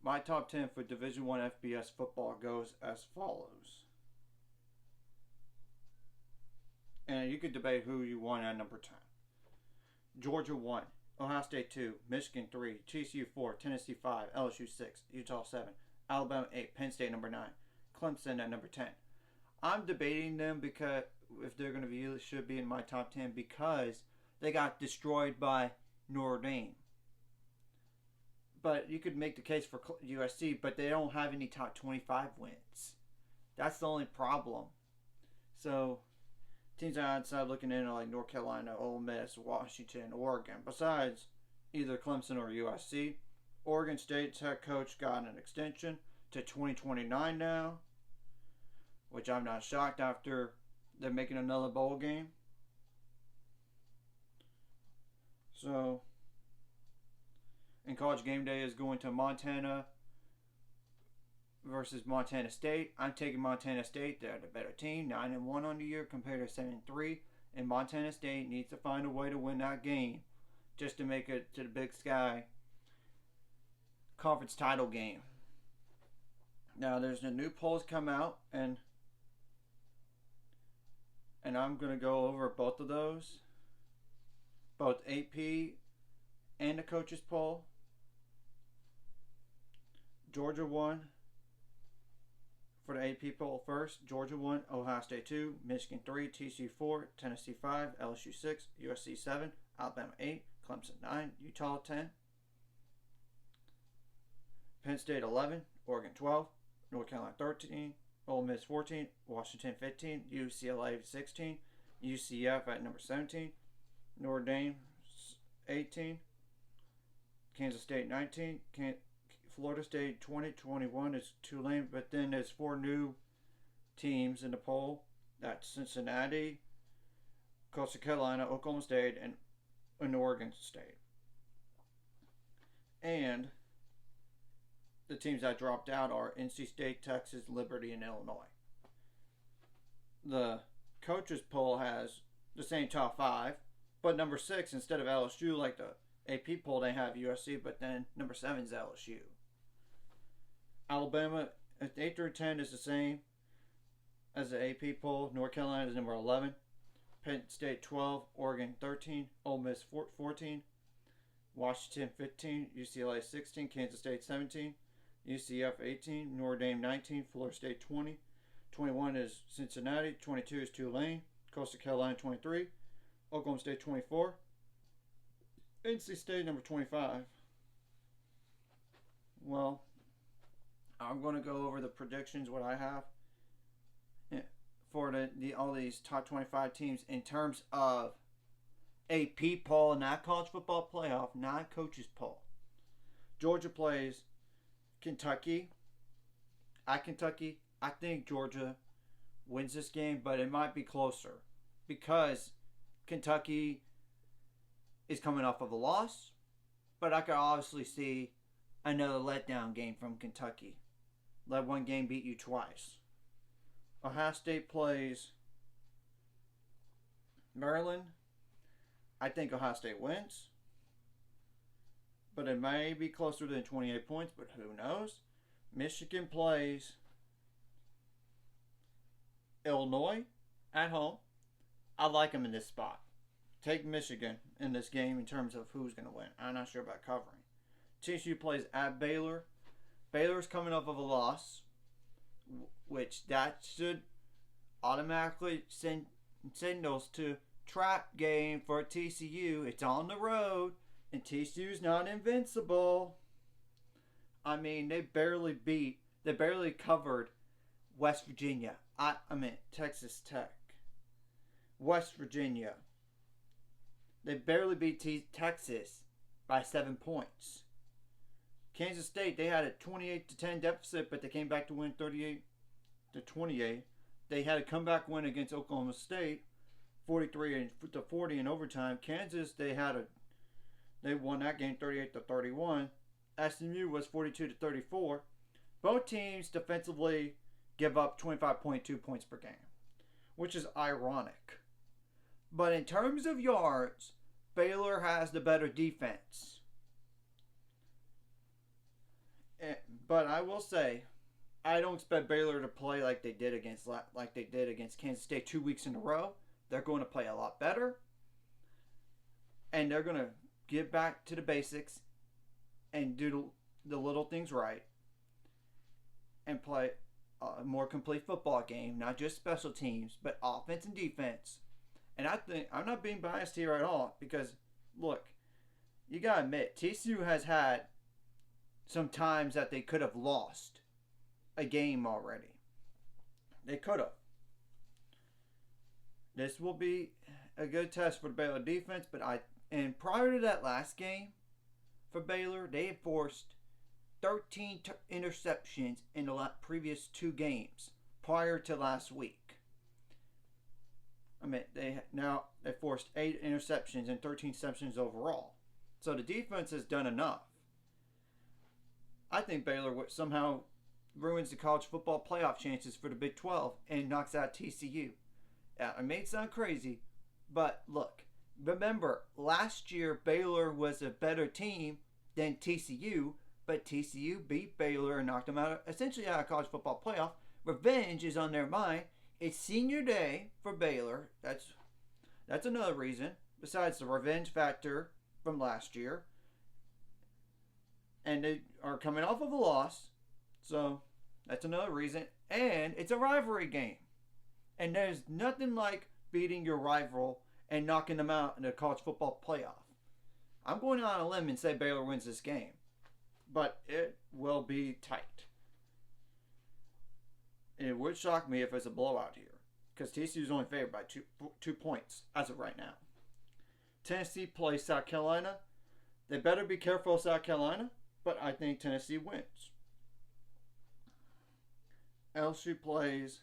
My top 10 for Division 1 FBS football goes as follows. And you could debate who you want at number 10. Georgia 1, Ohio State 2, Michigan 3, TCU 4, Tennessee 5, LSU 6, Utah 7, Alabama 8, Penn State number 9, Clemson at number 10. I'm debating them because if they're going to be, should be in my top 10 because they got destroyed by Notre Dame. But you could make the case for USC, but they don't have any top 25 wins. That's the only problem. So teams outside looking in are like North Carolina, Ole Miss, Washington, Oregon. Besides either Clemson or USC, Oregon State's head coach got an extension to 2029 now, which I'm not shocked after they're making another bowl game. So, and College Game Day is going to Montana versus Montana State. I'm taking Montana State. They're the better team, 9-1 on the year compared to 7-3. And Montana State needs to find a way to win that game just to make it to the Big Sky conference title game. Now there's a new polls come out, and I'm going to go over both of those, both AP and the coaches poll. Georgia 1 for the AP poll first. Georgia 1, Ohio State 2, Michigan 3, TCU 4, Tennessee 5, LSU 6, USC 7, Alabama 8, Clemson 9, Utah 10, Penn State 11, Oregon 12, North Carolina 13, Ole Miss 14, Washington 15, UCLA 16, UCF at number 17, Notre Dame 18, Kansas State 19, Florida State 20, 21 is Tulane, but then there's 4 new teams in the poll. That's Cincinnati, Coastal Carolina, Oklahoma State, and Oregon State. And the teams that dropped out are NC State, Texas, Liberty, and Illinois. The coaches poll has the same top 5, but number 6 instead of LSU, like the AP poll, they have USC, but then number 7 is LSU. Alabama 8 through 10 is the same as the AP poll. North Carolina is number 11, Penn State 12, Oregon 13, Ole Miss 14, Washington 15, UCLA 16, Kansas State 17, UCF 18, Notre Dame 19, Florida State 20, 21 is Cincinnati, 22 is Tulane, Coastal Carolina 23, Oklahoma State 24, NC State number 25. Well, I'm going to go over the predictions, what I have for all these top 25 teams in terms of AP poll, not college football playoff, not coaches poll. Georgia plays Kentucky. At Kentucky, I think Georgia wins this game, but it might be closer because Kentucky is coming off of a loss, but I could obviously see another letdown game from Kentucky. Let one game beat you twice. Ohio State plays Maryland. I think Ohio State wins, but it may be closer than 28 points, but who knows? Michigan plays Illinois at home. I like them in this spot. Take Michigan in this game in terms of who's going to win. I'm not sure about covering. TCU plays at Baylor. Baylor's coming off of a loss, which that should automatically send signals to trap game for TCU. It's on the road, and TCU's not invincible. I mean, they barely covered West Virginia. I mean, Texas Tech. West Virginia. They barely beat Texas by 7 points. Kansas State, they had a 28-10 deficit, but they came back to win 38-28. They had a comeback win against Oklahoma State, 43-40 in overtime. Kansas, they won that game 38-31. SMU was 42-34. Both teams defensively give up 25.2 points per game, which is ironic. But in terms of yards, Baylor has the better defense. But I will say, I don't expect Baylor to play like they did against Kansas State 2 weeks in a row. They're going to play a lot better, and they're going to get back to the basics and do the little things right and play a more complete football game, not just special teams, but offense and defense. And I think I'm not being biased here at all because, look, you got to admit, TCU has had some times that they could have lost a game already. They could have. This will be a good test for the Baylor defense, and prior to that last game for Baylor, they had forced 13 interceptions in the previous 2 games prior to last week. I mean, they forced 8 interceptions and 13 interceptions overall. So the defense has done enough. I think Baylor somehow ruins the college football playoff chances for the Big 12 and knocks out TCU. Yeah, it may sound crazy, but look, remember, last year Baylor was a better team than TCU, but TCU beat Baylor and knocked them out, essentially out of college football playoff. Revenge is on their mind. It's senior day for Baylor. That's another reason, besides the revenge factor from last year. And they are coming off of a loss, so that's another reason. And it's a rivalry game. And there's nothing like beating your rival and knocking them out in the college football playoff. I'm going on a limb and say Baylor wins this game, but it will be tight. And it would shock me if it's a blowout here, because TCU is only favored by 2 points as of right now. Tennessee plays South Carolina. They better be careful of South Carolina, but I think Tennessee wins. LSU plays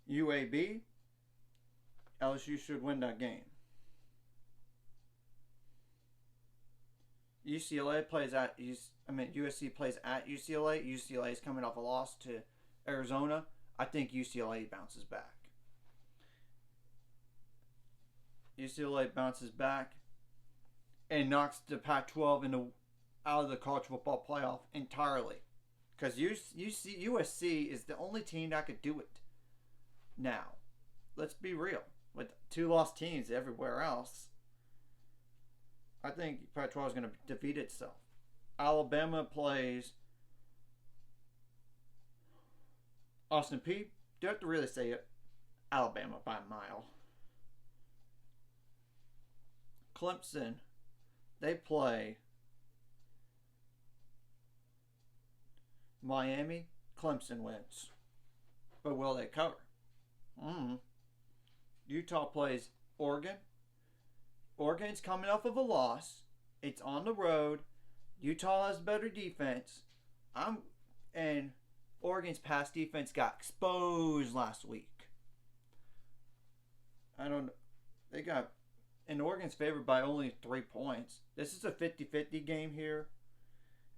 UAB. LSU should win that game. USC plays at UCLA. UCLA is coming off a loss to Arizona. I think UCLA bounces back. UCLA bounces back and knocks the Pac-12 out of the college football playoff entirely. Because USC is the only team that could do it. Now, let's be real. With 2 lost teams everywhere else, I think Pac-12 is going to defeat itself. Alabama plays Austin Peay. Do you have to really say it? Alabama by a mile. Clemson, they play Miami. Clemson wins. But will they cover? Utah plays Oregon. Oregon's coming off of a loss. It's on the road. Utah has better defense. And Oregon's pass defense got exposed last week. And Oregon's favored by only 3 points. This is a 50-50 game here.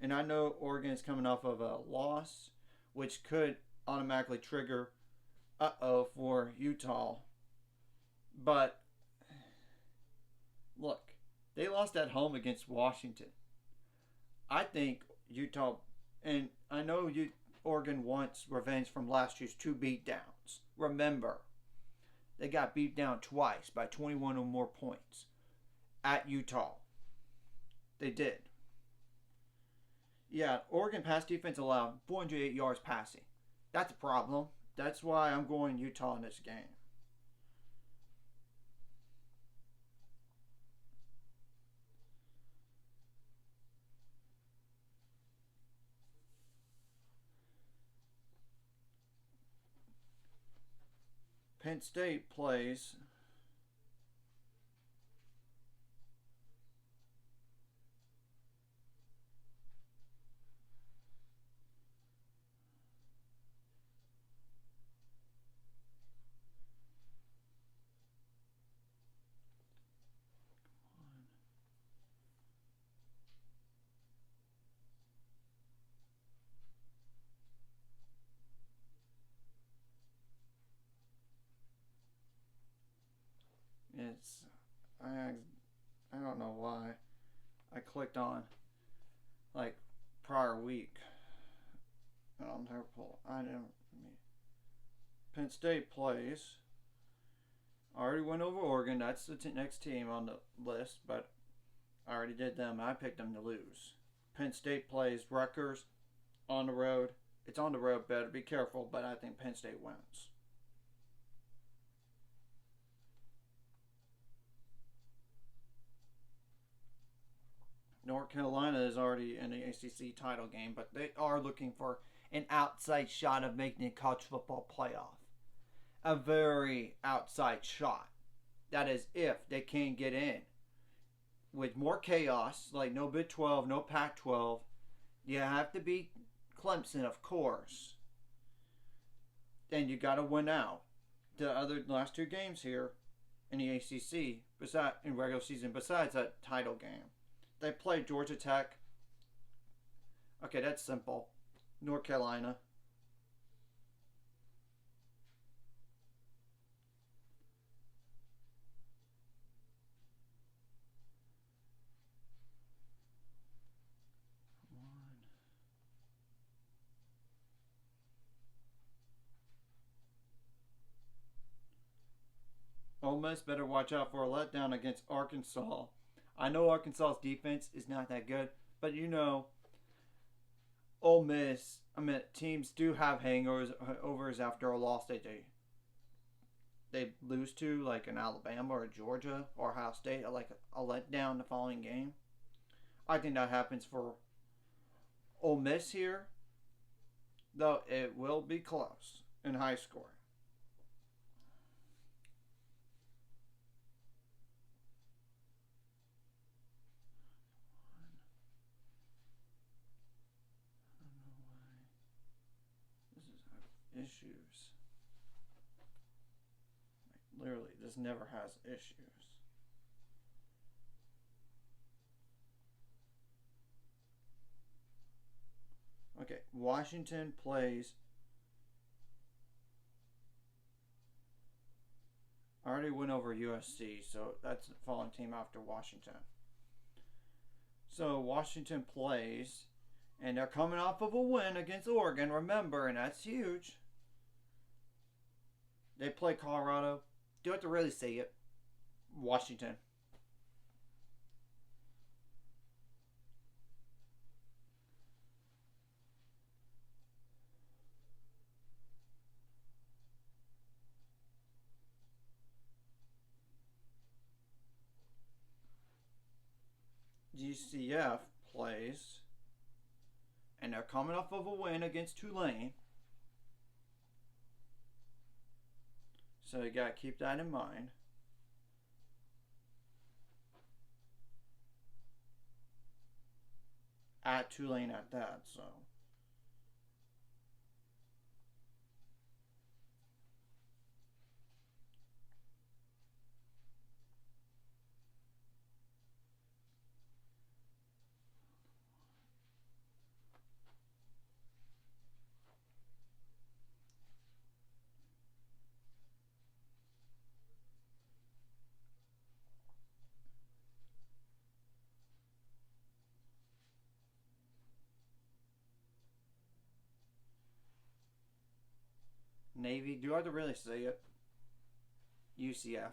And I know Oregon is coming off of a loss, which could automatically trigger for Utah. But look, they lost at home against Washington. I think Utah, and I know Oregon wants revenge from last year's 2 beatdowns. Remember, they got beat down twice by 21 or more points at Utah. They did. Yeah, Oregon pass defense allowed 408 yards passing. That's a problem. That's why I'm going Utah in this game. Penn State plays don't know why I clicked on like prior week. I'm terrible. I don't. Penn State plays. I already went over Oregon. That's the next team on the list, but I already did them. I picked them to lose. Penn State plays Rutgers on the road. It's on the road, better be careful, but I think Penn State wins. North Carolina is already in the ACC title game, but they are looking for an outside shot of making the college football playoff. A very outside shot. That is if they can't get in. With more chaos, like no Big 12, no Pac 12, you have to beat Clemson, of course. And you got to win out. The last two games here in the ACC, in regular season, besides that title game, they played Georgia Tech. Okay, that's simple. North Carolina. Ole Miss better watch out for a letdown against Arkansas. I know Arkansas's defense is not that good, but you know, Ole Miss, teams do have hangovers after a loss they lose to, like an Alabama or Georgia or Ohio State, like a letdown the following game. I think that happens for Ole Miss here, though it will be close and high scoring. Issues. Like, literally, this never has issues. Okay, Washington plays. I already went over USC, so that's the following team after Washington. So Washington plays, and they're coming off of a win against Oregon, remember, and that's huge. They play Colorado. Do you have to really say it? Washington. GCF plays, and they're coming off of a win against Tulane. So you got to keep that in mind. At Tulane at that, so. Navy, do I have to really say it? UCF.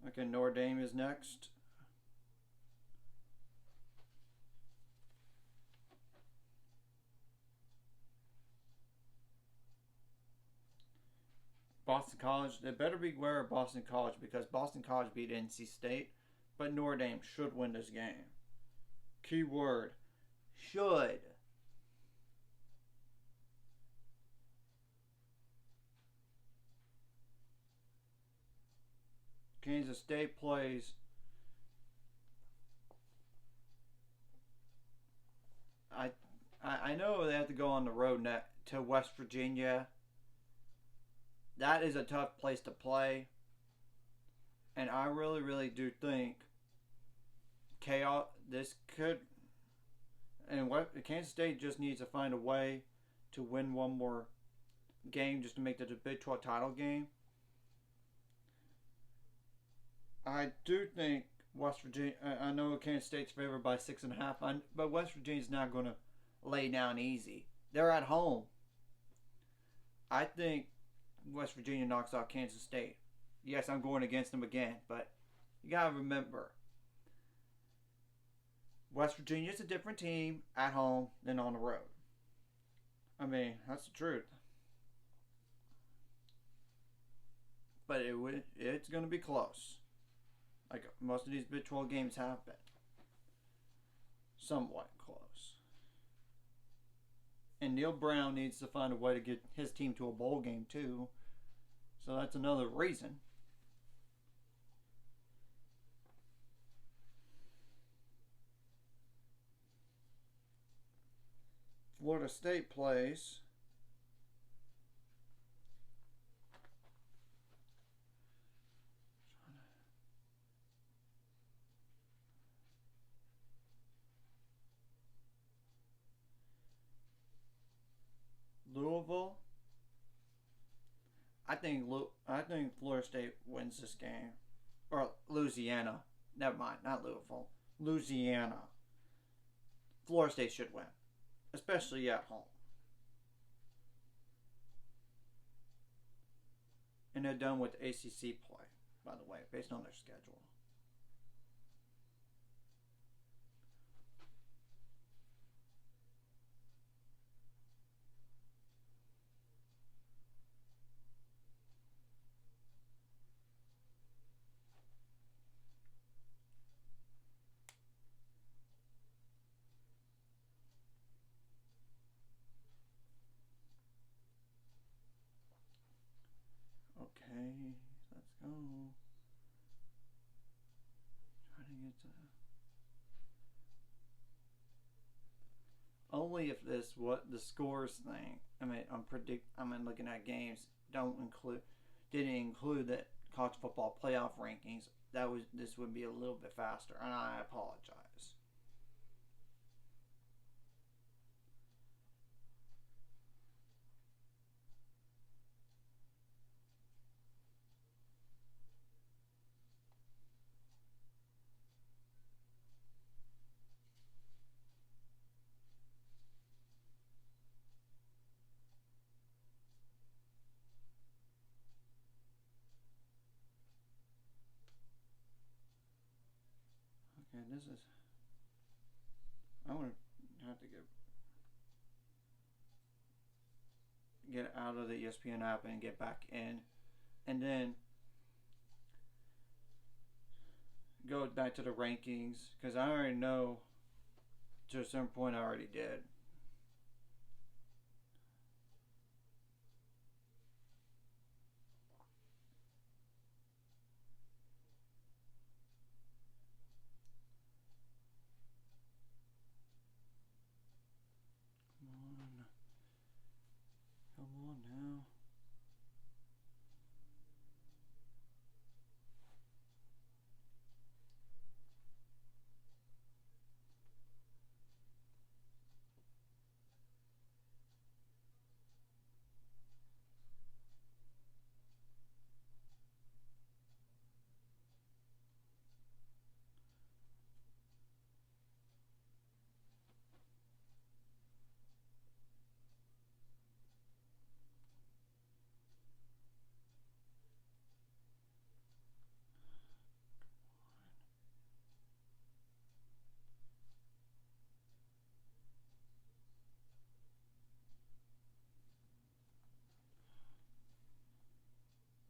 Okay, Notre Dame is next. Boston College, they better beware of Boston College because Boston College beat NC State, but Notre Dame should win this game. Key word, should. Kansas State plays. I know they have to go on the road to West Virginia. That is a tough place to play. And I really, really do think chaos. This could. And what Kansas State just needs to find a way to win one more game just to make it a Big 12 title game. I do think West Virginia. I know Kansas State's favored by 6.5, but West Virginia's not going to lay down easy. They're at home. I think West Virginia knocks out Kansas State. Yes, I'm going against them again, but you gotta remember, West Virginia's a different team at home than on the road. I mean, that's the truth. But it's going to be close. Like most of these Big 12 games have been. Somewhat close. And Neil Brown needs to find a way to get his team to a bowl game too. So that's another reason. Florida State plays Louisville. I think Florida State wins this game, or Louisiana. Never mind, not Louisville. Louisiana. Florida State should win, especially at home. And they're done with ACC play, by the way, based on their schedule. Okay, let's go. Try to get to only if this what the scores thing. Looking at games didn't include that college football playoff rankings. This would be a little bit faster, and I apologize. Okay, this is. I'm gonna have to get out of the ESPN app and get back in, and then go back to the rankings because I already know. To a certain point, I already did. Come on now.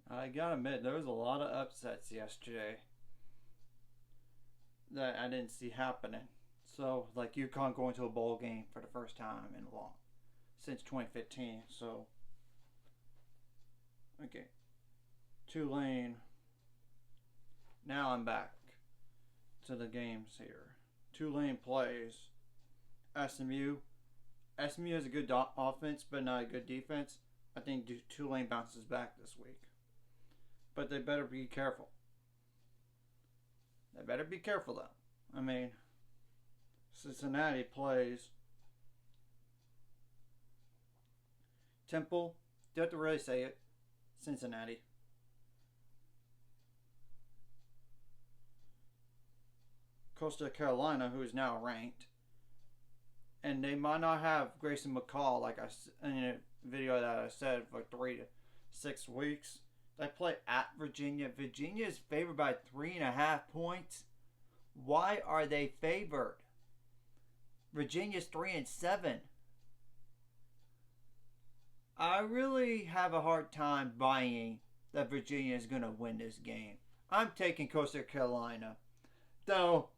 I gotta admit, there was a lot of upsets yesterday that I didn't see happening. So, like UConn going to a bowl game for the first time in long since 2015. So, okay, Tulane. Now I'm back to the games here. Tulane plays SMU. SMU has a good offense, but not a good defense. I think Tulane bounces back this week. But they better be careful. They better be careful, though. I mean, Cincinnati plays Temple. Do you have to really say it? Cincinnati. Coastal Carolina, who is now ranked. And they might not have Grayson McCall, like in a video that I said, for 3 to 6 weeks. They play at Virginia. Virginia is favored by 3.5 points. Why are they favored? Virginia's 3-7. I really have a hard time buying that Virginia is going to win this game. I'm taking Coastal Carolina. Though,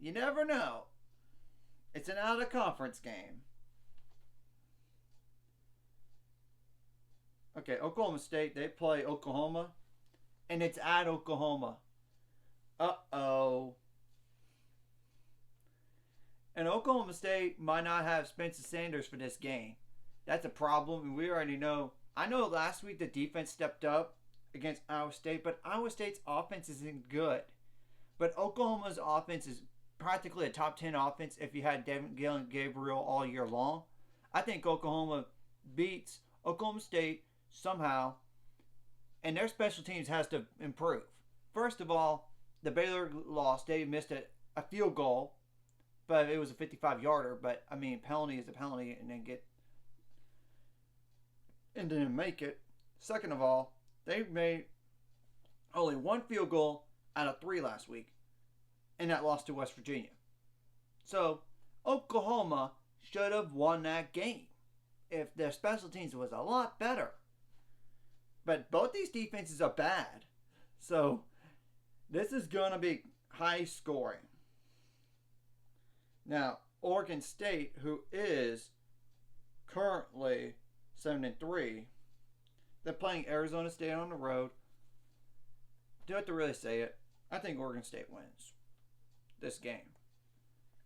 you never know. It's an out-of-conference game. Okay, Oklahoma State, they play Oklahoma. And it's at Oklahoma. Uh-oh. And Oklahoma State might not have Spencer Sanders for this game. That's a problem, and we already know. I know last week the defense stepped up against Iowa State, but Iowa State's offense isn't good. But Oklahoma's offense is practically a top 10 offense if you had Galen Gabriel all year long. I think Oklahoma beats Oklahoma State somehow, and their special teams has to improve. First of all, the Baylor lost. They missed a field goal, but it was a 55-yarder. But, I mean, penalty is a penalty, and didn't make it. Second of all, they made only 1 field goal out of 3 last week, and that lost to West Virginia. So, Oklahoma should have won that game if their special teams was a lot better. But both these defenses are bad. So, this is going to be high scoring. Now, Oregon State, who is currently 7-3, they're playing Arizona State on the road. Do have to really say it. I think Oregon State wins this game.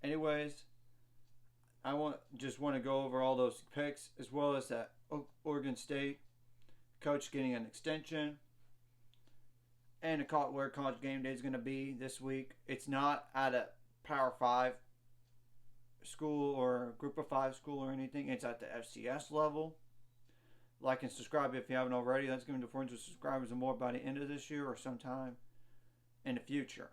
Anyways, I just want to go over all those picks, as well as that Oregon State coach getting an extension, and where College Game Day is going to be this week. It's not at a Power 5 school or Group of 5 school or anything. It's at the FCS level. Like and subscribe if you haven't already. That's going to be 400 subscribers or more by the end of this year or sometime in the future.